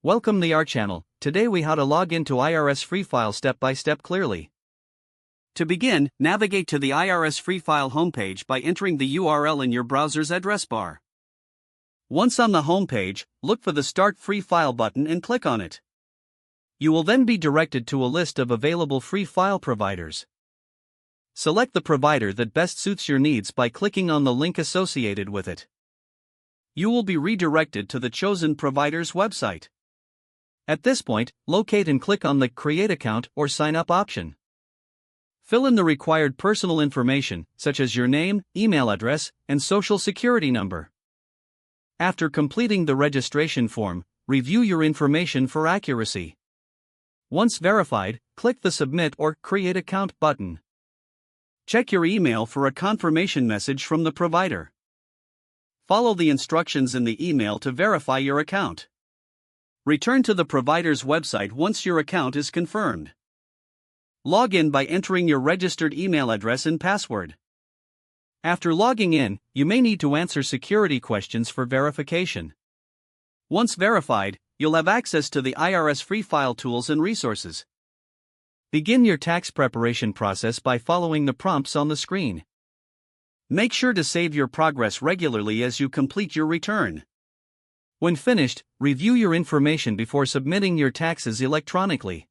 Welcome to our channel. Today we how to log into IRS Free File step by step clearly. To begin, navigate to the IRS Free File homepage by entering the URL in your browser's address bar. Once on the homepage, look for the Start Free File button and click on it. You will then be directed to a list of available free file providers. Select the provider that best suits your needs by clicking on the link associated with it. You will be redirected to the chosen provider's website. At this point, locate and click on the Create Account or Sign Up option. Fill in the required personal information, such as your name, email address, and social security number. After completing the registration form, review your information for accuracy. Once verified, click the Submit or Create Account button. Check your email for a confirmation message from the provider. Follow the instructions in the email to verify your account. Return to the provider's website once your account is confirmed. Log in by entering your registered email address and password. After logging in, you may need to answer security questions for verification. Once verified, you'll have access to the IRS Free File tools and resources. Begin your tax preparation process by following the prompts on the screen. Make sure to save your progress regularly as you complete your return. When finished, review your information before submitting your taxes electronically.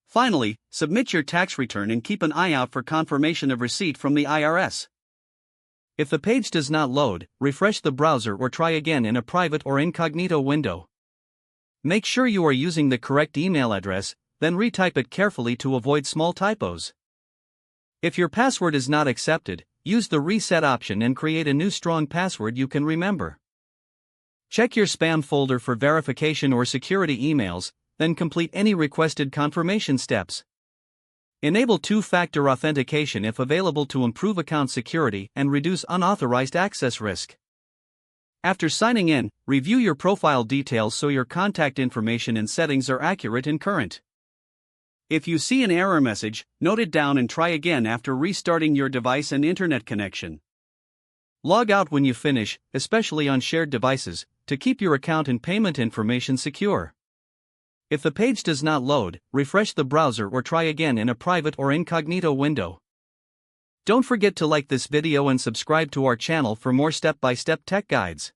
Finally, submit your tax return and keep an eye out for confirmation of receipt from the IRS. If the page does not load, refresh the browser or try again in a private or incognito window. Make sure you are using the correct email address, then retype it carefully to avoid small typos. If your password is not accepted, use the Reset option and create a new strong password you can remember. Check your spam folder for verification or security emails, then complete any requested confirmation steps. Enable two-factor authentication if available to improve account security and reduce unauthorized access risk. After signing in, review your profile details so your contact information and settings are accurate and current. If you see an error message, note it down and try again after restarting your device and internet connection. Log out when you finish, especially on shared devices, to keep your account and payment information secure. If the page does not load, refresh the browser or try again in a private or incognito window. Don't forget to like this video and subscribe to our channel for more step-by-step tech guides.